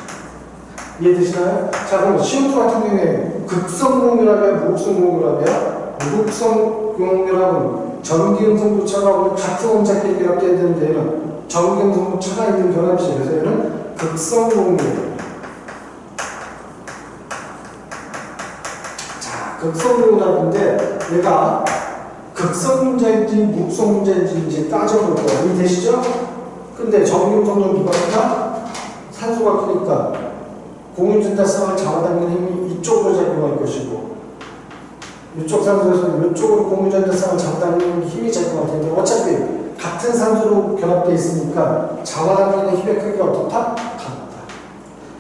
이해되시나요? 자, 그럼 CO2 같은 경우에 극성공유랍이야, 무극성공유랍이야? 무극성공유랍은 전기음성도 차가고 같은 원자끼리 결합돼야 되는데 얘는 전기음성도 차가 있는 결합이지. 그래서 얘는 극성공유랍. 자, 극성공유랍인데 얘가 극성분자인지 무극성분자인지 이제 따져볼 거예요. 이해되시죠? 근데 전기음성도 누가 같아? 산소가 크니까 공유전자쌍을 잡아당기는 힘이 이쪽으로 작용할 것이고 이쪽 산소에서 이쪽으로 공유전자쌍을 잡아당기는 힘이 작용할 텐데 어차피 같은 산소로 결합되어 있으니까 잡아당기는 힘의 크기가 어떻다? 같다.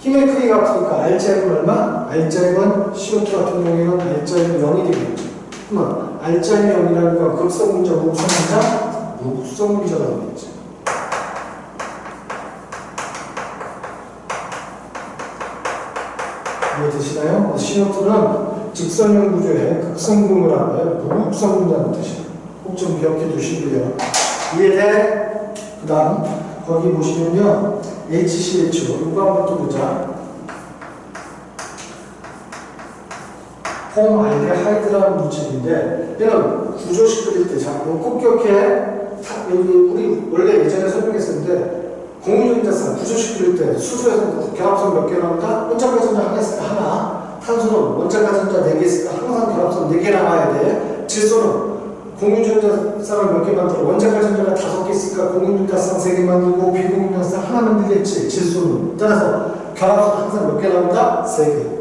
힘의 크기가 같으니까 R자액은 얼마? R자액은 CO2 같은 경우에는 R자액은 0이 되겠죠. 그러면 R자액이 0이라는 건 극성분자, 무극성분자? 무극성분자가 되겠죠. 이해되시나요? CO2는 직선형 구조의 극성분을 하고요. 무극성분자는 뜻이에요. 꼭 좀 기억해 주시고요. 이해돼? 그 다음 거기 보시면요. HCH 이거 한번 또 보자. 폼알데하이드라는 물질인데 얘는 구조식 끓일 때 자, 꼭 기억해. 여기 우리 원래 예전에 설명했었는데 공유전자쌍 구조식 끓일 때 수소에서 결합선 몇 개 나온다? 원자가전자 하나 있을까? 하나. 탄소는 원자가전자 4개 있을까? 항상 결합선 4개 나와야 돼. 질소는 공유전자쌍을 몇 개 만들어 원자가전자가 5개 있을까? 공유전자쌍 3개 만들고 비공유전자쌍 하나 만들겠지. 질소는. 따라서 결합선 항상 몇 개 나온다? 3개.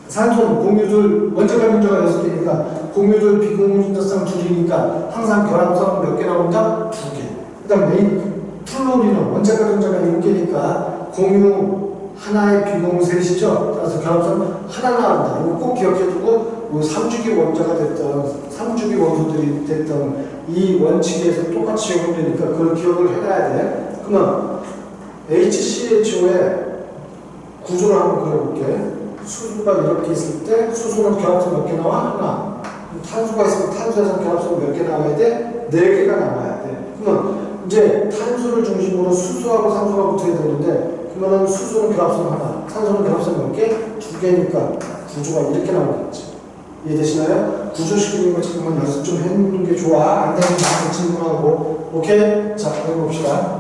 산소는 공유들 원자가전자가 6개니까 공유들 비공유전자쌍 2개니까 항상 결합선 몇 개 나온다? 2개. 그 다음 메인 플로리는 원자가전자가 6개니까 공유 하나의 비공유 셋이죠. 따라서 결합선 하나 나온다. 이거 꼭 기억해두고 3주기 원자가 됐던 3주기 원소들이 됐던 이 원칙에서 똑같이 적용되니까 그걸 기억을 해놔야 돼. 그러면 HCHO의 구조를 한번 그려볼게. 수소가 이렇게 있을 때 수소는 결합선 몇 개 나와? 하나. 탄소가 있으면 탄소에서 결합선 몇 개 나와야 돼? 4개가 나와야 돼. 그러면 이제 탄소를 중심으로 수소하고 산소가 붙어야 되는데 그러면 수소는 결합선 하나, 산소는 결합선 몇 개? 2개니까 구조가 이렇게 나오겠지. 이해되시나요? 구조식인 거 잠깐만 연습 좀 해놓는 게 좋아. 안 되면 나한테 질문하고. 오케이? 자, 해봅시다.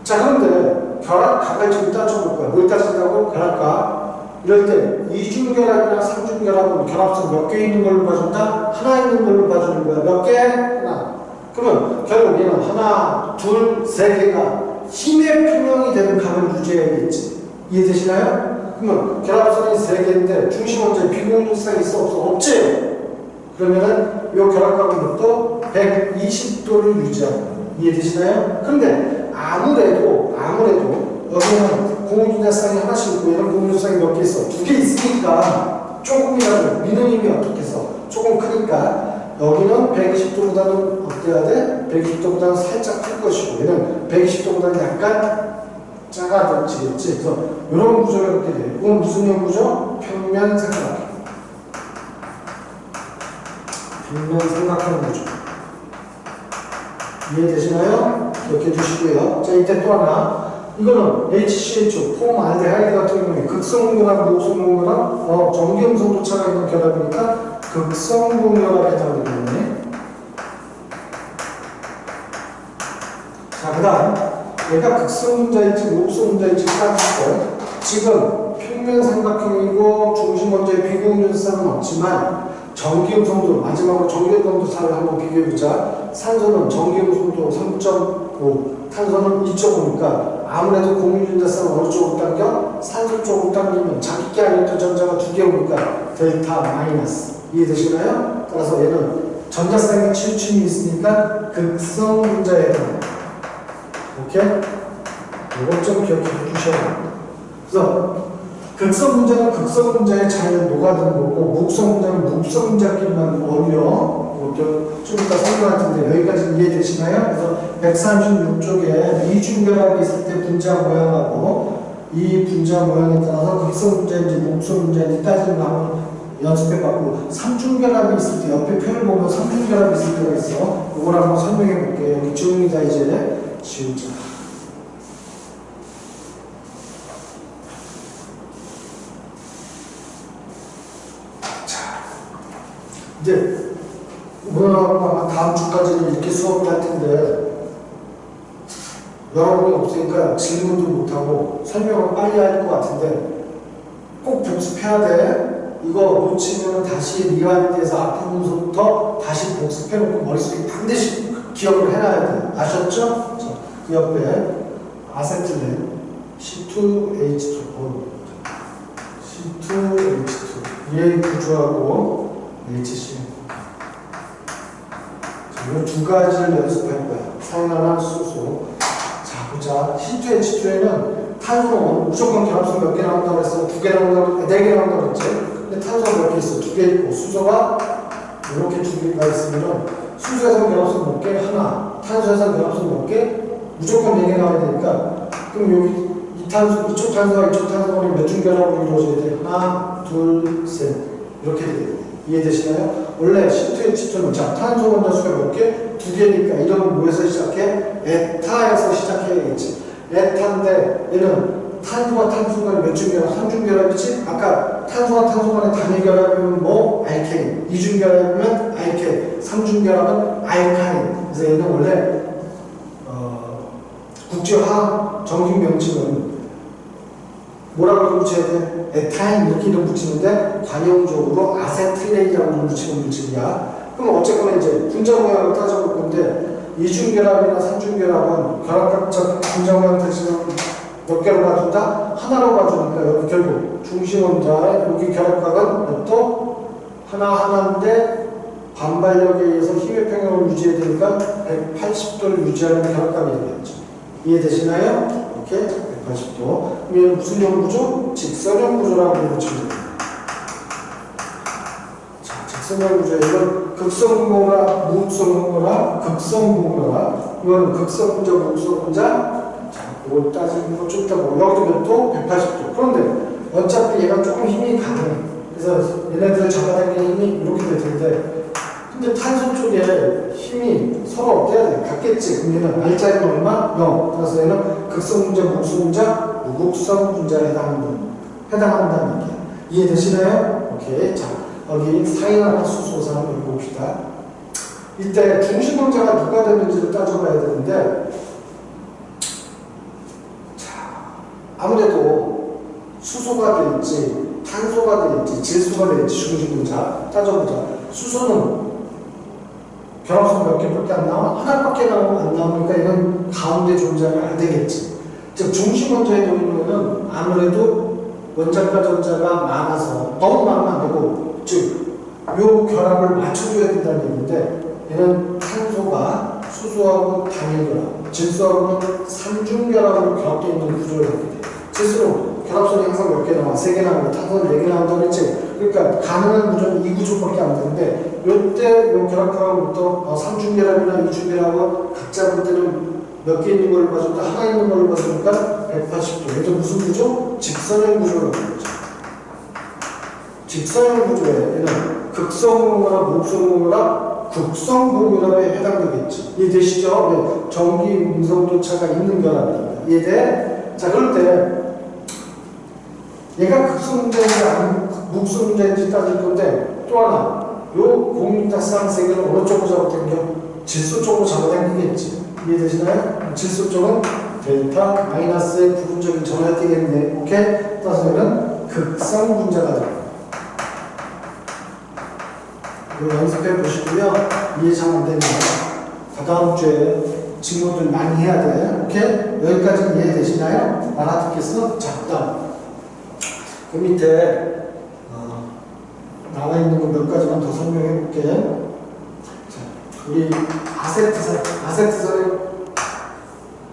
자, 그런데 결합각을 지금 따져볼 거야. 뭘 따진다고? 결합각. 이럴 때 이중결합이나 삼중결합은 결합선 몇 개 있는 걸로 봐준다? 하나 있는 걸로 봐주는 거야. 몇 개? 하나. 그러면 결국 얘는 하나, 둘, 3개가 힘의 평형이 되는 각을 유지해야겠지. 이해되시나요? 그러면 결합선이 3개인데 중심 원자에 비공유전자쌍이 있어? 없어? 없지? 그러면은 이 결합각은 또 120도를 유지하고. 이해되시나요? 그런데 아무래도 여기는 공유전자쌍이 하나씩 있고 얘는 공유전자쌍이 몇 개 있어? 2개 있으니까 조금이라도 미는 힘이 어떻겠어? 조금 크니까 여기는 120도보다는 어때야 돼? 120도보다는 살짝 클 것이고 얘는 120도보다는 약간 작아지겠지. 그래서 이런 구조가 이렇게 돼. 이건 무슨 형 구조? 평면 삼각형. 평면 삼각형 구조. 이해되시나요? 이렇게 두시고요. 자, 이때 또 하나. 이거는 HCHO, 폼알데하이드 같은 경우에 극성분결합, 무극성분결합, 전기음성 도차가 있는 결합이니까 극성분결합에 해당되겠네. 자, 그 다음 얘가 극성분자일지 무극성분자일지 따질 때 지금 평면 삼각형이고 중심 원자의 비공유전자쌍은 없지만 전기음성도 마지막으로 전기음성도사를 한번 비교해보자. 산소는 전기음성도 3.5, 탄소는 2.5니까 아무래도 공유전자쌍은 어느 쪽으로 당겨? 산소 쪽으로 당기면 자기께 아니었던 전자가 2개 오니까 델타 마이너스. 이해되시나요? 따라서 얘는 전자쌍의 치우침이 있으니까 극성분자에 해당합니다. 오케이? 이것 좀 기억해 주셔야 돼요. 그래서 극성분자는 극성분자의 자연을 녹아드는 거고 무극성분자는 무극성분자끼리만 어울려. 좀 이따 설명할 텐데 여기까지 이해되시나요? 그래서 136쪽에 이중결합이 있을 때 분자 모양하고 이 분자 모양에 따라서 극성분자인지 무극성분자인지 따지는 거 한번 연습해봤고 삼중결합이 있을 때 옆에 표를 보면 삼중결합이 있을 때가 있어. 이걸 한번 설명해 볼게요. 여기 지웁니다. 이제 지우자. 이제 아마 다음 주까지는 이렇게 수업을 할 텐데 여러분이 없으니까 질문도 못하고 설명을 빨리 할 것 같은데 꼭 복습해야 돼. 이거 놓치면 다시 리와이드해서 앞부분 문서부터 다시 복습해놓고 머릿속에 반드시 기억을 해놔야 돼. 아셨죠? 그 옆에 아세틸렌 C2H2. C2H2. 얘 구조하고 HC. 이 두 가지를 연습할 거야. 산화나 수소. 자, 보자. C2H2에는 탄소는 무조건 결합선 몇 개 나온다고 했어? 2개 나온다고, 4개 나온다고 했지? 근데 탄소가 몇 개 있어? 2개 있고, 수소가 이렇게 2개가 있으면 수소에서 결합선 몇 개? 하나. 탄소에서 결합선 몇 개? 무조건 4개 나와야 되니까. 그럼 여기 이 탄소, 이쪽 탄소와 이쪽 탄소가 몇 중 결합으로 이루어져야 돼? 하나, 둘, 셋. 이렇게 돼요. 이해되시나요? 원래 C2H2는 자, 탄소 원자수가 몇 개? 2개니까 이런 뭐에서 시작해? 에타에서 시작해야겠지. 에타인데 얘는 탄소와 탄소가 몇 중 결합? 3중 결합이지? 아까 탄소와 탄소 간의 단일 결합이면 뭐? 알케인. 2중 결합이면 알케인. 3중 결합은 알카인. 그래서 얘는 원래 국제화학 정식 명칭은 뭐라고 붙여야 돼? 에타인 이렇게 이름 붙이는데 관용적으로 아세틸레이라고 이름 붙이는 물질이야. 그럼 어쨌거나 이제 분자 모양을 따져볼 건데 이중결합이나 삼중결합은 결합각적 분자 모양 대신에 몇 개로 봐준다? 하나로 봐주니까 여기 결국 중심원자의 여기 결합각은 또 하나인데 반발력에 의해서 힘의 평형을 유지해야 되니까 180도를 유지하는 결합각이 되겠죠. 이해되시나요? 이렇게 180도. 그러면 무슨 형 구조? 직선형 구조라고 붙이면 됩니다. 자, 직선형 구조. 이건 극성분모라, 무극성분모라, 극성분모라. 이건 극성분자, 무극성분자. 자, 이걸 따지는 거 좀 이따 보고. 여기도 몇 도? 180도. 그런데 어차피 얘가 조금 힘이 강해. 그래서 얘네들 잡아당기는 힘이 이렇게 될 텐데. 근데 탄소 쪽에 힘이 서로 어때야 돼? 같겠지. 그럼 얘는 R자는 얼마? 0. 그래서 얘는 극성분자, 무극성분자, 무극성분자에 해당한다는 얘기야. 이해되시나요? 오케이. 자, 여기 사인하나 수소산 한번 봅시다. 이때 중심원자가 누가 되는지를 따져봐야 되는데, 자, 아무래도 수소가 되있지, 탄소가 되있지, 질소가 되있지, 중심원자 따져보자. 수소는 결합선 몇 개밖에 안 나와? 하나밖에 안 나오니까 이건 가운데 존재하면 안 되겠지. 즉, 중심원자에 놓이는 거는 아무래도 원자과 전자가 많아서 너무 많으면 안 되고, 즉, 요 결합을 맞춰줘야 된다는 얘기인데, 얘는 탄소가 수소하고 단일 결합, 질소하고는 삼중 결합으로 결합되어 있는 구조를 하게 돼. 질소로 결합선이 항상 몇 개 나와? 3개 나오고, 탄소는 4개 나온다고 했지. 그러니까 가능한 구조는 이 구조밖에 안 되는데 요때 요 결합하고부터 3중 결합이나 2중 결합은 각자 볼 때는 몇 개 있는 걸 봐준다, 하나 있는 걸 봐주니까 180도. 얘도 무슨 구조? 직선형 구조라고 하죠. 직선형 구조에 얘는 극성공유나 목성공유나 극성공유랍에 해당되겠지. 이해되시죠? 전기 음성도차가 있는 결합입니다. 이해돼? 자, 그럴 때 얘가 극성문제인지 아니면 묵성문제인지 따질 건데, 또 하나, 요 공유타쌍 세 개는 어느 쪽으로 잡아당겨? 질소 쪽으로 잡아당기겠지. 이해되시나요? 질소 쪽은 델타 마이너스의 부분적인 전환이 되겠네. 오케이? 따라서 얘는 극성분자가 됩니다. 이거 연습해 보시고요. 이해 잘 안 되면 다다음 주에 질문들 많이 해야 돼. 오케이? 여기까지는 이해되시나요? 알아듣겠어? 자, 그다음. 그 밑에 나와 있는 거 몇 가지만 더 설명해 볼게. 자, 우리 아세트산의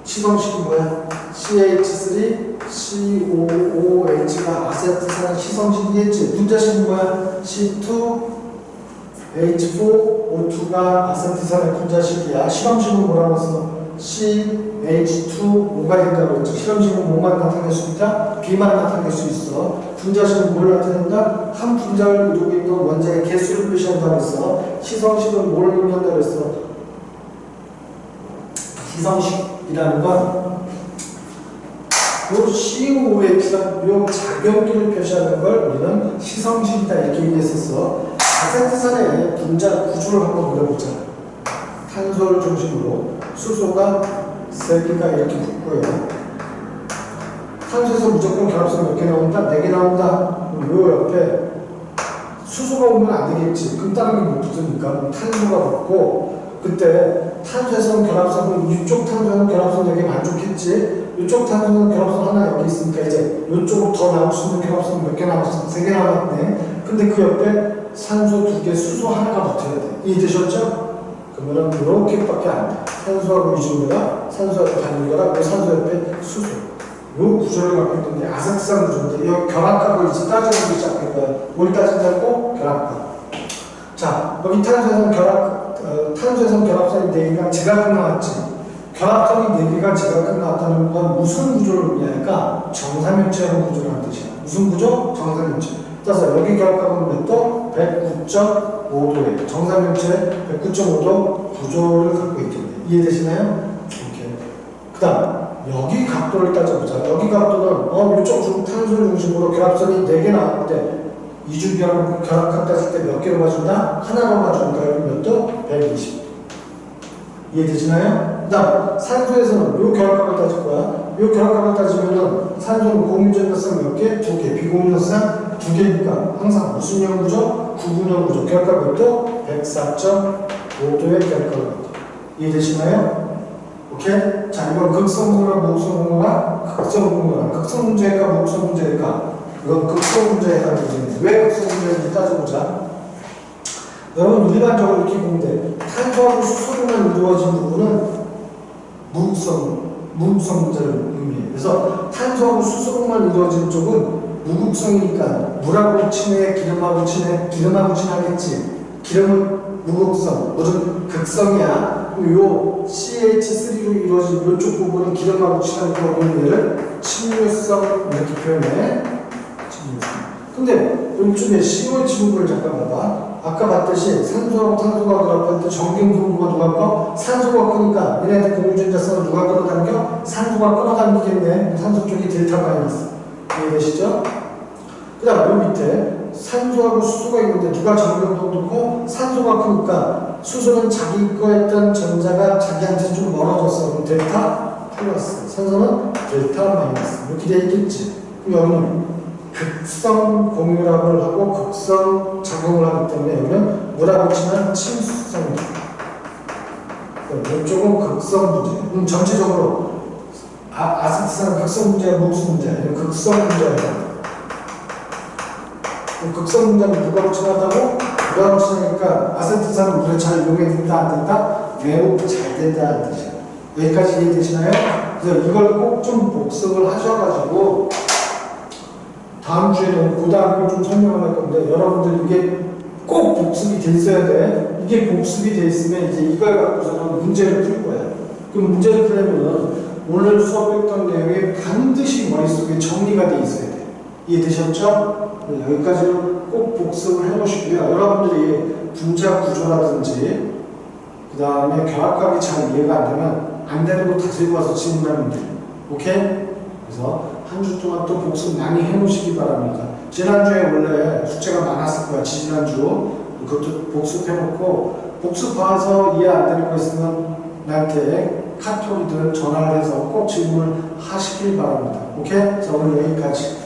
시성식이 뭐야? CH3COOH가 아세트산의 시성식이겠지. 분자식이 뭐야? C2H4O2가 아세트산의 분자식이야. 실험식은 뭐라고 써? CH2O가 된다고 했죠. 실험식은 뭐만 나타낼 수 있다? B만 나타낼 수 있어. 분자식은 뭘 나타낸다? 한 분자를 이루고 있는 원자의 개수를 표시한다고 했어. 시성식은 뭘 의미한다고 했어? 시성식이라는 건 요 COOH라는 요 작용기를 표시하는 걸 우리는 시성식이다 이렇게 얘기했었어. 아세트산의 분자 구조를 한번 그려보자. 탄소를 중심으로 수소가 3개가 이렇게 붙고요. 탄소에서 무조건 결합선 몇 개 나온다? 4개 나온다? 요 옆에 수소가 오면 안 되겠지. 그럼 다른 게 못 붙으니까 탄소가 붙고, 그때 탄소에서는 결합선은 이쪽 탄소는 결합선 4개 만족했지. 이쪽 탄소는 결합선 하나 여기 있으니까 이제 이쪽으로 더 나올 수 있는 결합선 몇 개 남았어? 3개 남았네. 근데 그 옆에 산소 2개, 수소 하나가 붙어야 돼. 이해되셨죠? 그러면 이렇게밖에 안 돼. 산소하고 이중결합, 산소하고 단일결합, 산소 옆에 수소. 요 구조를 갖고 있는데 아삭산 구조인데 여기 결합값을 이제 따져보기 시작할 거야. 뭘 따진다고? 결합값. 자, 여기 탄소에선 결합선이 4개가 제각각 나왔지. 결합선이 4개가 제각각 나왔다는 건 무슨 구조를 의미하니까 정사면체라는 구조라는 뜻이야. 무슨 구조? 정사면체. 따라서 여기 결합값은 몇 도? 109.5도에 정사면체 109.5도 구조를 갖고 있겠네. 이해되시나요? 오케이. 그 다음 여기 각도를 따져보자. 여기 각도는 이쪽 탄소를 중심으로 결합선이 4개 나왔는데 이중결합 따질 때 몇 개로 봐준다? 하나로 봐준다. 여기 몇 도? 120. 이해되시나요? 그 다음 산소에서는 요 결합값을 따질 거야. 요 결합값을 따지면은 산소는 공유전자성 몇 개? 2개. 비공유전자성 2개니까 항상 무슨 형 구조? 구분형 구조. 결합값 몇 도? 104.5도의 결합값을 갖다. 이해되시나요? 오케이? 자, 이건 극성분모랑 무극성분모랑 극성분모랑 극성 문제일까 무극성 문제일까? 이건 극성 문제에 해당되는 문제인데 왜 극성 문제인지 따져보자. 여러분 일반적으로 이렇게 보면 돼. 탄소하고 수소로만 이루어진 부분은 무극성 문제를 의미해. 그래서 탄소하고 수소로만 이루어진 쪽은 무극성이니까 물하고 친해, 기름하고 친해, 기름하고 친하겠지. 기름은 무극성, 뭐든 극성이야. 요 CH3로 이루어진 이쪽 부분은 기름하고 친하니까 우리는 얘를 침류성 이렇게 표현해. 침류성. 근데 이쪽에 COH 부분을 잠깐 봐봐. 아까 봤듯이 산소하고 탄소가 결합할 때 정균 분모가 누가 커? 산소가 크니까 얘네들 공유전자성을 누가 끌어당겨? 산소가 끌어당기겠네. 산소 쪽이 델타 마이너스. 이해되시죠? 그 다음 요 밑에 산소하고 수소가 있는데 누가 정균도 크고 산소가 크니까 수소는 자기 거였던 전자가 자기한테 좀 멀어졌어. 그럼 델타 플러스. 산소는 델타 마이너스. 이렇게 돼 있겠지. 그럼 여기는 극성 공유합을 하고 극성 작용을 하기 때문에 여기는 물하고 친한 친수성이다. 이쪽은 극성 문제. 전체적으로 아세트산은 극성 문제야, 무슨 문제야? 극성 문제야. 극성 문제는 누가 친하다고? 누가 친하니까 아세트산은 물에 잘 이용해진다, 안 된다? 매우 잘 된다는 뜻이야. 여기까지 이해되시나요? 그래서 이걸 꼭 좀 복습을 하셔가지고 다음 주에는 고등학교 좀 설명을 할 건데 여러분들 이게 꼭 복습이 돼 있어야 돼. 이게 복습이 돼 있으면 이제 이걸 갖고서는 문제를 풀 거야. 그럼 문제를 풀려면은 오늘 수업했던 내용이 반드시 머릿속에 정리가 돼 있어야 돼. 이해되셨죠? 여기까지는 꼭 복습을 해놓으시고요. 여러분들이 분자 구조라든지 그 다음에 결합값이 잘 이해가 안 되면 안 되는 거 다 들고 와서 질문하면 돼요. 오케이? 그래서 한 주 동안 또 복습 많이 해놓으시기 바랍니다. 지난주에 원래 숙제가 많았을 거야. 지난주 그것도 복습해놓고 복습 봐서 이해 안 되는 거 있으면 나한테 카톡이든 전화를 해서 꼭 질문을 하시길 바랍니다. 오케이? 자, 오늘 여기까지.